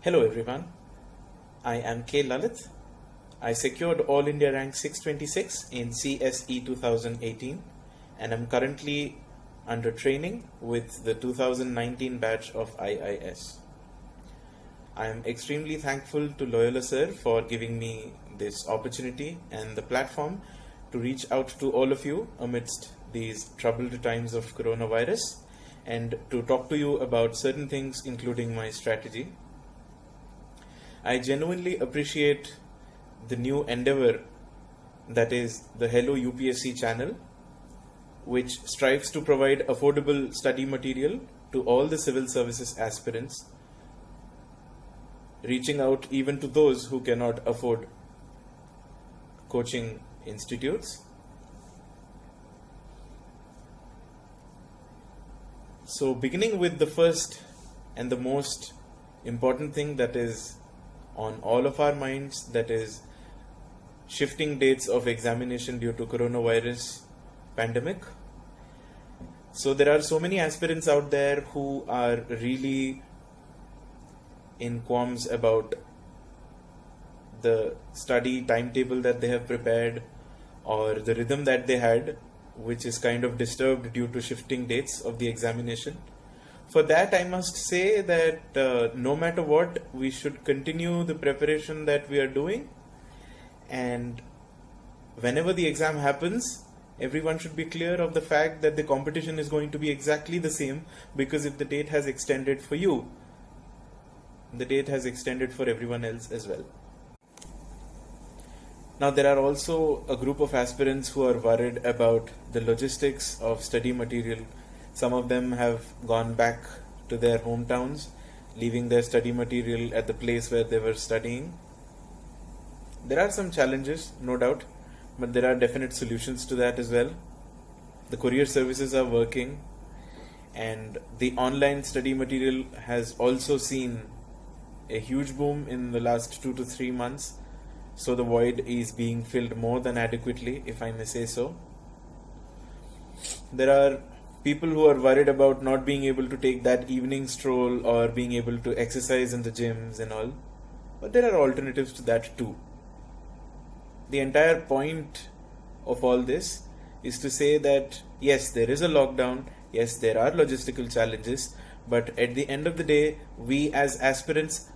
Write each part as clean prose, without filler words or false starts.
Hello everyone, I am K. Lalith. I secured All India rank 626 in CSE 2018 and am currently under training with the 2019 batch of IIS. I am extremely thankful to Loyola sir for giving me this opportunity and the platform to reach out to all of you amidst these troubled times of coronavirus and to talk to you about certain things including my strategy. I genuinely appreciate the new endeavor that is the Hello UPSC channel, which strives to provide affordable study material to all the civil services aspirants, reaching out even to those who cannot afford coaching institutes. So beginning with the first and the most important thing that is on all of our minds, that is shifting dates of examination due to coronavirus pandemic. So there are so many aspirants out there who are really in qualms about the study timetable that they have prepared or the rhythm that they had, which is kind of disturbed due to shifting dates of the examination. For that, I must say that no matter what, we should continue the preparation that we are doing, and whenever the exam happens, everyone should be clear of the fact that the competition is going to be exactly the same, because if the date has extended for you, the date has extended for everyone else as well. Now, there are also a group of aspirants who are worried about the logistics of study material. Some of them have gone back to their hometowns, leaving their study material at the place where they were studying. There are some challenges, no doubt, but there are definite solutions to that as well. The courier services are working, and the online study material has also seen a huge boom in the last 2 to 3 months. So the void is being filled more than adequately, if I may say so. There are people who are worried about not being able to take that evening stroll or being able to exercise in the gyms and all. But there are alternatives to that too. The entire point of all this is to say that yes, there is a lockdown, yes, there are logistical challenges, but at the end of the day, we as aspirants,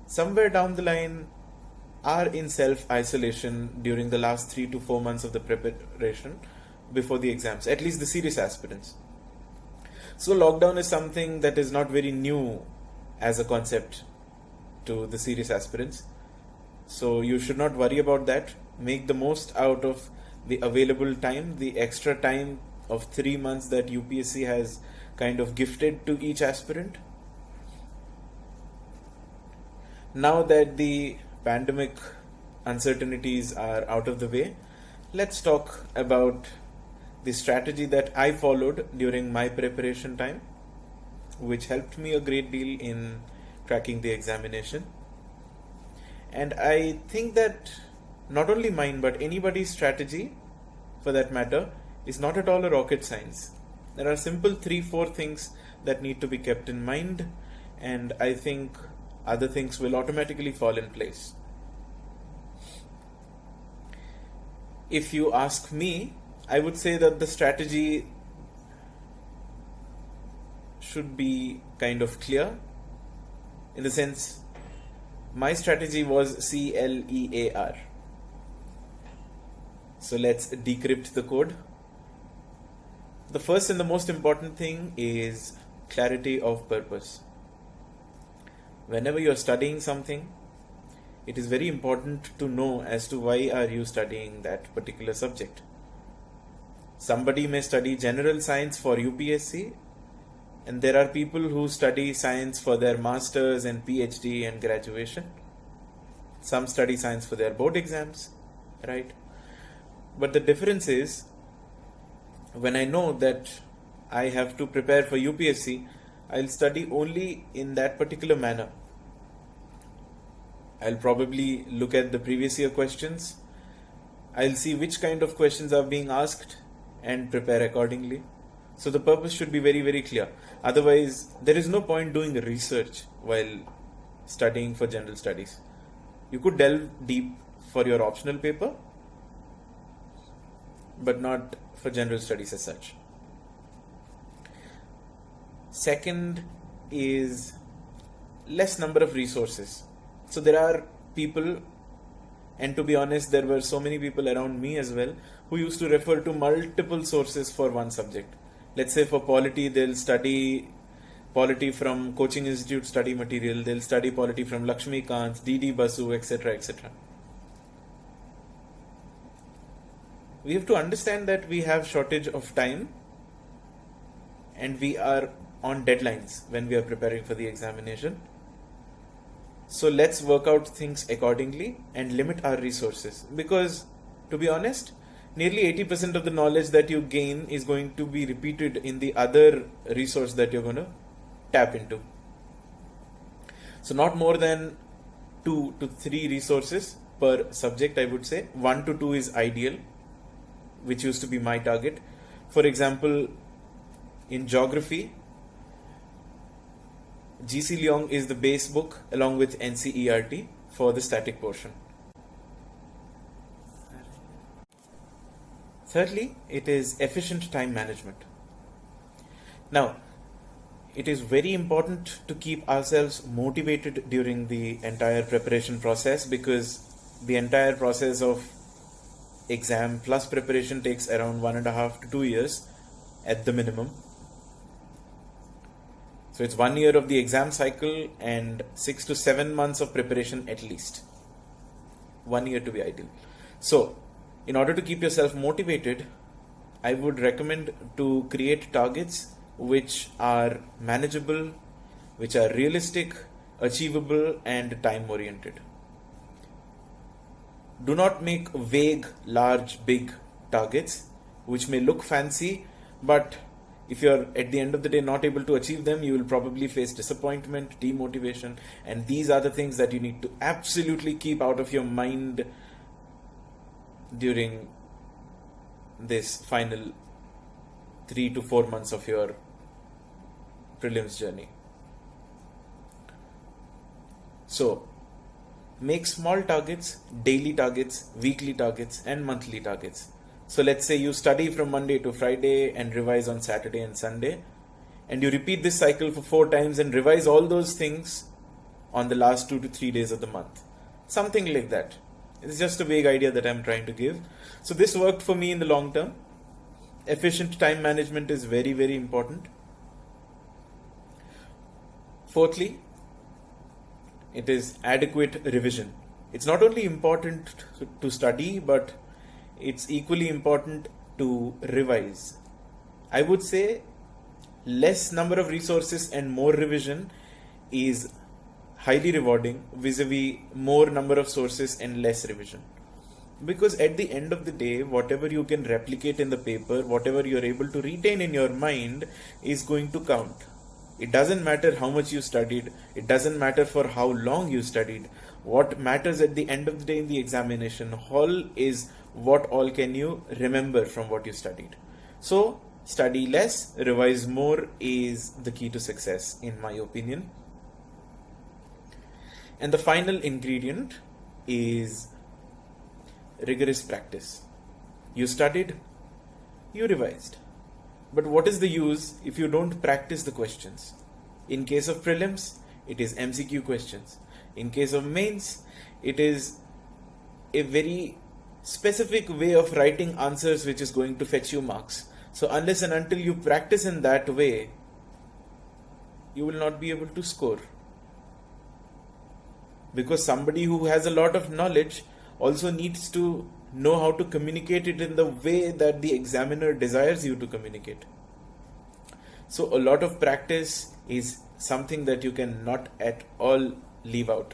somewhere down the line, are in self-isolation during the last 3 to 4 months of the preparation before the exams, at least the serious aspirants. So lockdown is something that is not very new as a concept to the serious aspirants. So you should not worry about that. Make the most out of the available time, the extra time of 3 months that UPSC has kind of gifted to each aspirant. Now that the pandemic uncertainties are out of the way, let's talk about the strategy that I followed during my preparation time, which helped me a great deal in cracking the examination. And I think that not only mine, but anybody's strategy for that matter is not at all a rocket science. There are simple 3-4 things that need to be kept in mind, and I think other things will automatically fall in place. If you ask me, I would say that the strategy should be kind of clear, in the sense my strategy was CLEAR. So let's decrypt the code. The first and the most important thing is clarity of purpose. Whenever you're studying something, it is very important to know as to why are you studying that particular subject. Somebody may study general science for UPSC, and there are people who study science for their masters and PhD and graduation. Some study science for their board exams, right? But the difference is, when I know that I have to prepare for UPSC, I'll study only in that particular manner. I'll probably look at the previous year questions. I'll see which kind of questions are being asked and prepare accordingly. So the purpose should be very, very clear. Otherwise, there is no point doing research while studying for general studies. You could delve deep for your optional paper, but not for general studies as such. Second is less number of resources. So there are people, and to be honest, there were so many people around me as well who used to refer to multiple sources for one subject. Let's say for polity, they'll study polity from Coaching Institute study material, they'll study polity from Lakshmi Kant, D.D. Basu, etc., etc. We have to understand that we have shortage of time and we are on deadlines when we are preparing for the examination. So let's work out things accordingly and limit our resources, because to be honest, nearly 80% of the knowledge that you gain is going to be repeated in the other resource that you're going to tap into. So not more than 2 to 3 resources per subject, I would say. 1 to 2 is ideal, which used to be my target. For example, in geography, G.C. Leong is the base book along with NCERT for the static portion. Thirdly, it is efficient time management. Now, it is very important to keep ourselves motivated during the entire preparation process, because the entire process of exam plus preparation takes around 1.5 to 2 years at the minimum. So it's 1 year of the exam cycle and 6 to 7 months of preparation at least. 1 year to be ideal. So in order to keep yourself motivated, I would recommend to create targets which are manageable, which are realistic, achievable, and time oriented. Do not make vague, large, big targets which may look fancy, but if you're at the end of the day not able to achieve them, you will probably face disappointment, demotivation, and these are the things that you need to absolutely keep out of your mind during this final 3 to 4 months of your prelims journey. So, make small targets, daily targets, weekly targets, and monthly targets. So let's say you study from Monday to Friday and revise on Saturday and Sunday, and you repeat this cycle for 4 times and revise all those things on the last 2 to 3 days of the month. Something like that. It's just a vague idea that I'm trying to give. So this worked for me in the long term. Efficient time management is very, very important. Fourthly, it is adequate revision. It's not only important to study, but it's equally important to revise. I would say less number of resources and more revision is highly rewarding vis-a-vis more number of sources and less revision. Because at the end of the day, whatever you can replicate in the paper, whatever you're able to retain in your mind is going to count. It doesn't matter how much you studied. It doesn't matter for how long you studied. What matters at the end of the day in the examination hall is what all can you remember from what you studied. So, study less, revise more is the key to success, in my opinion. And the final ingredient is rigorous practice. You studied, you revised. But what is the use if you don't practice the questions? In case of prelims, it is MCQ questions. In case of mains, it is a very specific way of writing answers which is going to fetch you marks. So unless and until you practice in that way, you will not be able to score. Because somebody who has a lot of knowledge also needs to know how to communicate it in the way that the examiner desires you to communicate. So a lot of practice is something that you can not at all leave out.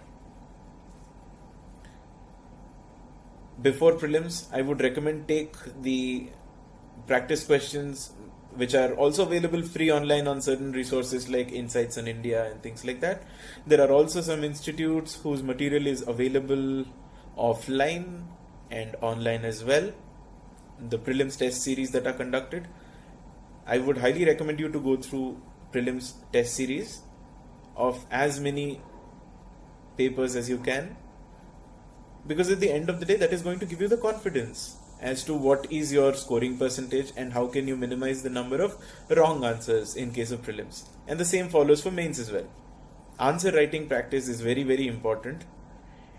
Before prelims, I would recommend take the practice questions which are also available free online on certain resources like Insights on India and things like that. There are also some institutes whose material is available offline and online as well. The prelims test series that are conducted. I would highly recommend you to go through prelims test series of as many papers as you can, because at the end of the day that is going to give you the confidence as to what is your scoring percentage and how can you minimize the number of wrong answers in case of prelims. And the same follows for mains as well. Answer writing practice is very, very important.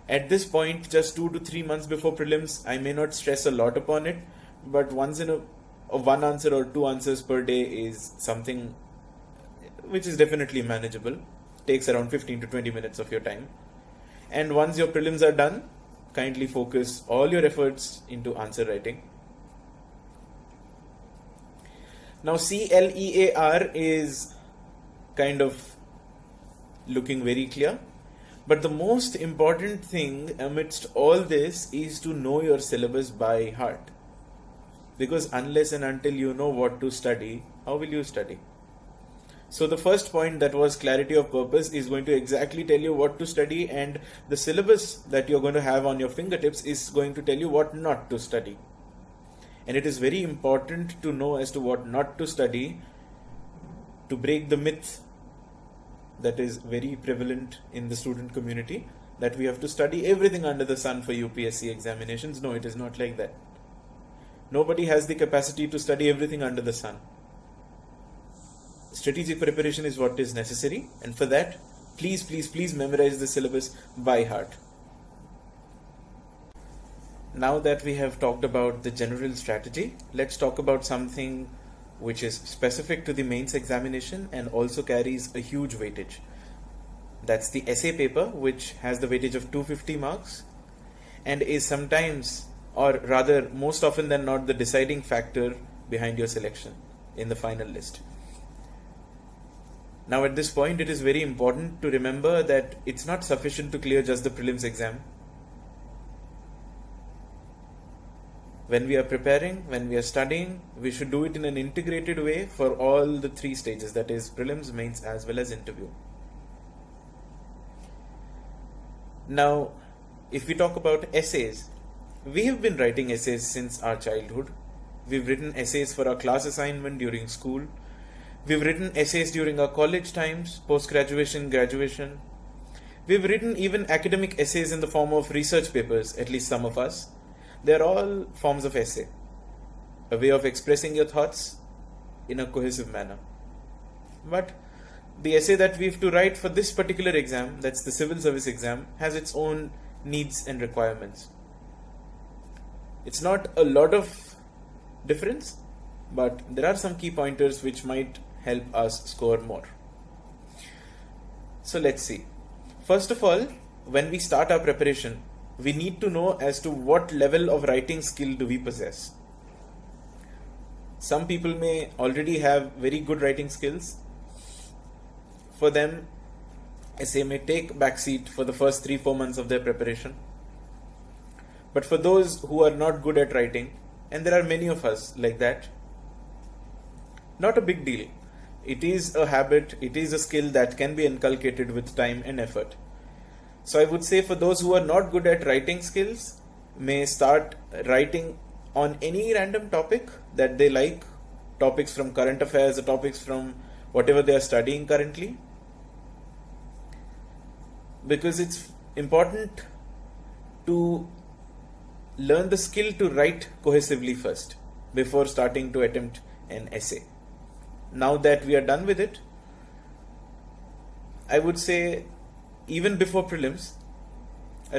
At this point, just 2 to 3 months before prelims, I may not stress a lot upon it, but once in a one answer or 2 answers per day is something which is definitely manageable. Takes around 15 to 20 minutes of your time. And once your prelims are done, kindly focus all your efforts into answer writing. Now CLEAR is kind of looking very clear, but the most important thing amidst all this is to know your syllabus by heart. Because unless and until you know what to study, how will you study? So the first point, that was clarity of purpose, is going to exactly tell you what to study, and the syllabus that you're going to have on your fingertips is going to tell you what not to study. And it is very important to know as to what not to study to break the myth that is very prevalent in the student community, that we have to study everything under the sun for UPSC examinations. No, it is not like that. Nobody has the capacity to study everything under the sun. Strategic preparation is what is necessary, and for that, please memorize the syllabus by heart. Now that we have talked about the general strategy, let's talk about something which is specific to the mains examination and also carries a huge weightage. That's the essay paper, which has the weightage of 250 marks and is sometimes, or rather most often than not, the deciding factor behind your selection in the final list. Now at this point, it is very important to remember that it's not sufficient to clear just the prelims exam. When we are preparing, when we are studying, we should do it in an integrated way for all the 3 stages, that is prelims, mains as well as interview. Now, if we talk about essays, we have been writing essays since our childhood. We've written essays for our class assignment during school. We've written essays during our college times, post-graduation, graduation. We've written even academic essays in the form of research papers, at least some of us. They're all forms of essay, a way of expressing your thoughts in a cohesive manner. But the essay that we have to write for this particular exam, that's the civil service exam, has its own needs and requirements. It's not a lot of difference, but there are some key pointers which might help us score more. So let's see. First of all, when we start our preparation, we need to know as to what level of writing skill do we possess. Some people may already have very good writing skills. For them, essay may take backseat for the first 3-4 months of their preparation. But for those who are not good at writing, and there are many of us like that, not a big deal. It is a habit, it is a skill that can be inculcated with time and effort. So I would say for those who are not good at writing skills, may start writing on any random topic that they like, topics from current affairs or topics from whatever they are studying currently. Because it's important to learn the skill to write cohesively first before starting to attempt an essay. Now that we are done with it, I would say even before prelims,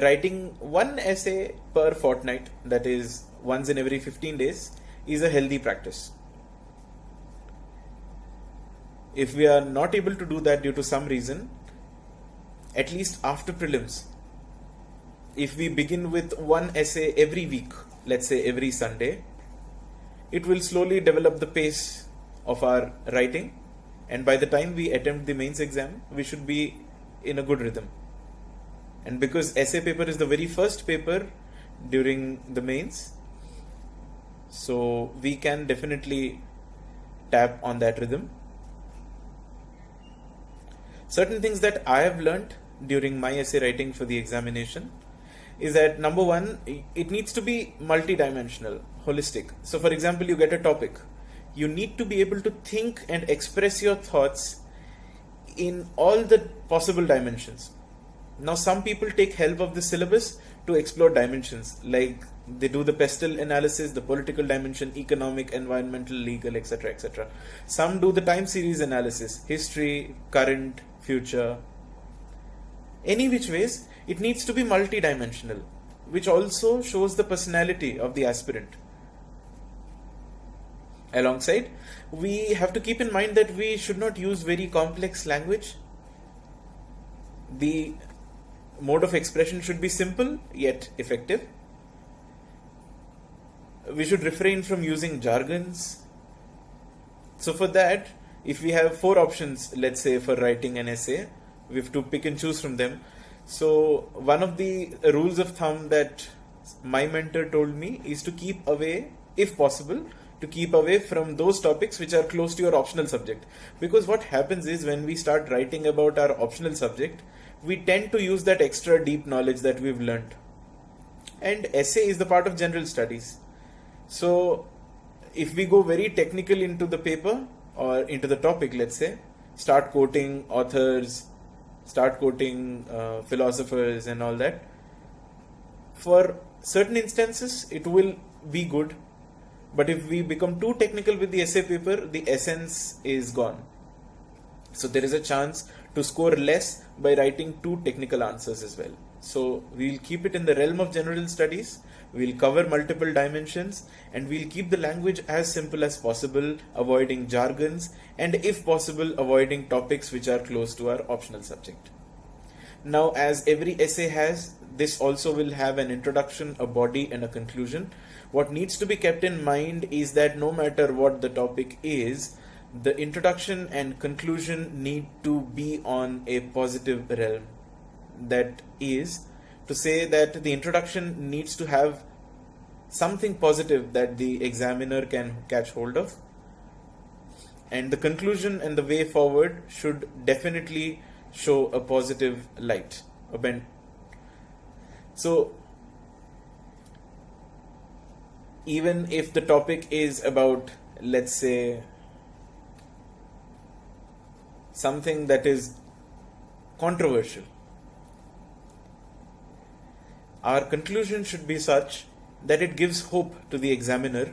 writing one essay per fortnight, that is once in every 15 days, is a healthy practice. If we are not able to do that due to some reason, at least after prelims, if we begin with one essay every week, let's say every Sunday, it will slowly develop the pace of our writing, and by the time we attempt the mains exam, we should be in a good rhythm. And because essay paper is the very first paper during the mains, so we can definitely tap on that rhythm. Certain things that I have learnt during my essay writing for the examination is that number one, it needs to be multidimensional, holistic. So for example, you get a topic. You need to be able to think and express your thoughts in all the possible dimensions. Now some people take help of the syllabus to explore dimensions, like they do the pestle analysis, the political dimension, economic, environmental, legal, etc., etc. Some do the time series analysis, history, current, future. Any which ways, it needs to be multidimensional, which also shows the personality of the aspirant. Alongside, we have to keep in mind that we should not use very complex language. The mode of expression should be simple yet effective. We should refrain from using jargons. So for that, if we have 4 options, let's say for writing an essay, we have to pick and choose from them. So one of the rules of thumb that my mentor told me is to keep away, if possible, to keep away from those topics which are close to your optional subject. Because what happens is, when we start writing about our optional subject, we tend to use that extra deep knowledge that we've learned. And essay is the part of general studies. So if we go very technical into the paper or into the topic, let's say, start quoting authors, start quoting philosophers and all that, for certain instances it will be good. But if we become too technical with the essay paper, the essence is gone. So there is a chance to score less by writing too technical answers as well. So we'll keep it in the realm of general studies, we'll cover multiple dimensions, and we'll keep the language as simple as possible, avoiding jargons, and if possible avoiding topics which are close to our optional subject. Now, as every essay has, this also will have an introduction, a body, and a conclusion. What needs to be kept in mind is that no matter what the topic is, the introduction and conclusion need to be on a positive realm. That is to say that the introduction needs to have something positive that the examiner can catch hold of, and the conclusion and the way forward should definitely show a positive light, a bend. So even if the topic is about, let's say, something that is controversial, our conclusion should be such that it gives hope to the examiner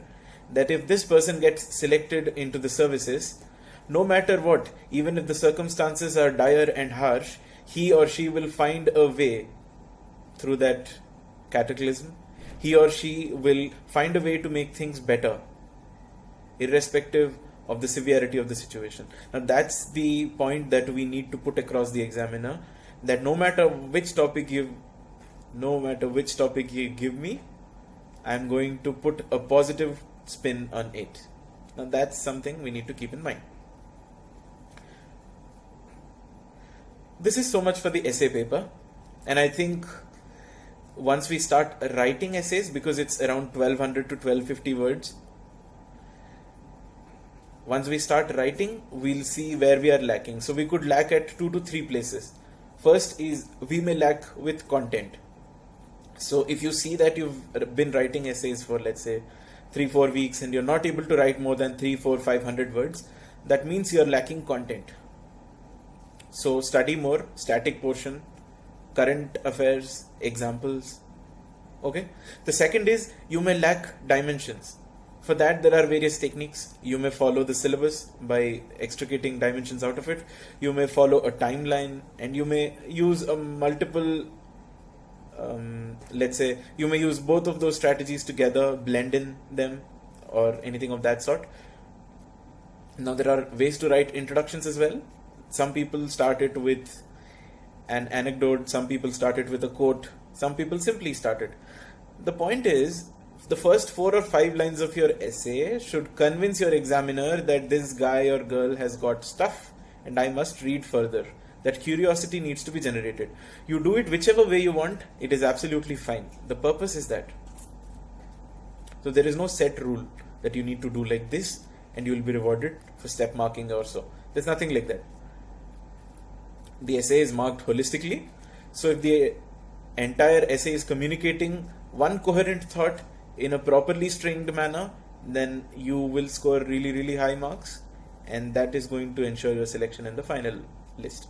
that if this person gets selected into the services, no matter what, even if the circumstances are dire and harsh, he or she will find a way through that cataclysm. He or she will find a way to make things better, irrespective of the severity of the situation. Now that's the point that we need to put across the examiner, that no matter which topic you give me, I'm going to put a positive spin on it. Now that's something we need to keep in mind. This is so much for the essay paper, and I think once we start writing essays, because it's around 1200 to 1250 words, once we start writing, we'll see where we are lacking. So we could lack at 2 to 3 places. First is, we may lack with content. So if you see that you've been writing essays for, let's say, 3-4 weeks and you're not able to write more than 300-500 words, that means you're lacking content. So study more, static portion, current affairs, examples. Okay. The second is, you may lack dimensions. For that, there are various techniques. You may follow the syllabus by extricating dimensions out of it. You may follow a timeline, and you may use a multiple, let's say, you may use both of those strategies together, blend in them, or anything of that sort. Now, there are ways to write introductions as well. Some people start it with an anecdote, some people start it with a quote, some people simply start it. The point is, the first 4 or 5 lines of your essay should convince your examiner that this guy or girl has got stuff and I must read further. That curiosity needs to be generated. You do it whichever way you want, it is absolutely fine. The purpose is that. So there is no set rule that you need to do like this and you will be rewarded for step marking or so. There's nothing like that. The essay is marked holistically. So if the entire essay is communicating one coherent thought in a properly stringed manner, then you will score really, really high marks, and that is going to ensure your selection in the final list.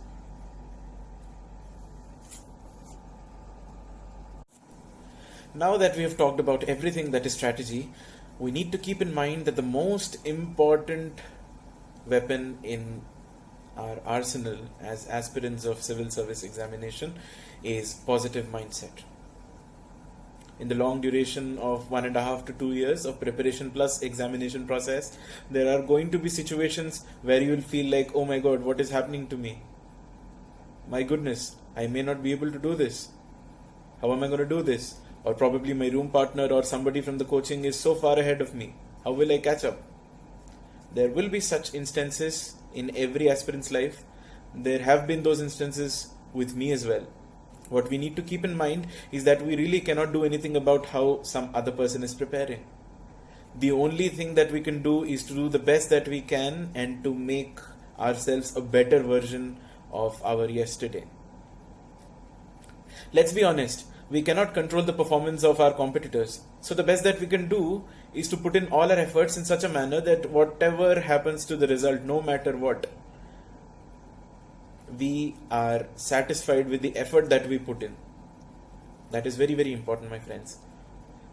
Now that we have talked about everything that is strategy, we need to keep in mind that the most important weapon in our arsenal as aspirants of civil service examination is positive mindset. In the long duration of 1.5 to 2 years of preparation plus examination process, there are going to be situations where you will feel like, oh my god, what is happening to me? My goodness, I may not be able to do this. How am I going to do this? Or probably my room partner or somebody from the coaching is so far ahead of me. How will I catch up? There will be such instances in every aspirant's life. There have been those instances with me as well. What we need to keep in mind is that we really cannot do anything about how some other person is preparing. The only thing that we can do is to do the best that we can and to make ourselves a better version of our yesterday. Let's be honest, we cannot control the performance of our competitors. So the best that we can do is to put in all our efforts in such a manner that whatever happens to the result, no matter what, we are satisfied with the effort that we put in. That is very, very important, my friends.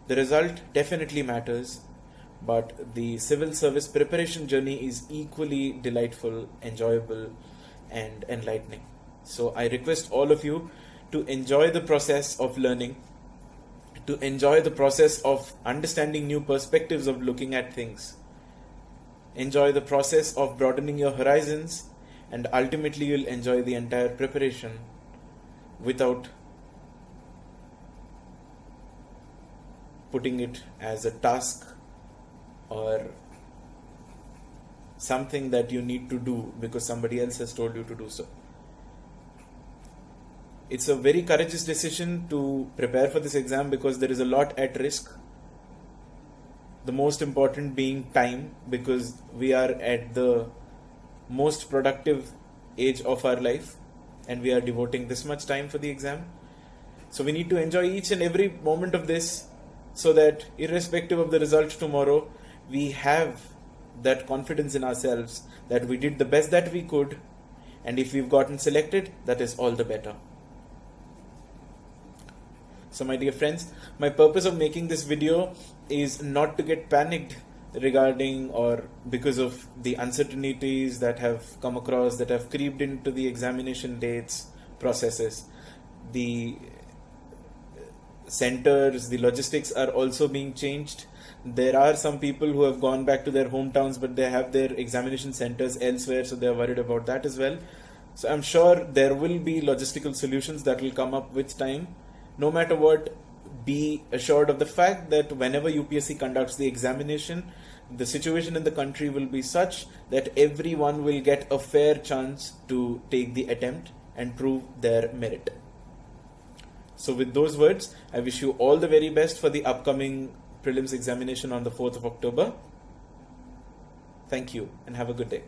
The result definitely matters, but the civil service preparation journey is equally delightful, enjoyable, and enlightening. So I request all of you to enjoy the process of learning, to enjoy the process of understanding new perspectives of looking at things. Enjoy the process of broadening your horizons, and ultimately you'll enjoy the entire preparation without putting it as a task or something that you need to do because somebody else has told you to do so. It's a very courageous decision to prepare for this exam because there is a lot at risk. The most important being time, because we are at the most productive age of our life and we are devoting this much time for the exam. So we need to enjoy each and every moment of this so that irrespective of the result tomorrow, we have that confidence in ourselves that we did the best that we could, and if we've gotten selected, that is all the better. So my dear friends, my purpose of making this video is not to get panicked regarding or because of the uncertainties that have come across, that have creeped into the examination dates, processes. The centers, the logistics are also being changed. There are some people who have gone back to their hometowns, but they have their examination centers elsewhere, so they are worried about that as well. So I'm sure there will be logistical solutions that will come up with time. No matter what, be assured of the fact that whenever UPSC conducts the examination, the situation in the country will be such that everyone will get a fair chance to take the attempt and prove their merit. So with those words, I wish you all the very best for the upcoming prelims examination on the 4th of October. Thank you and have a good day.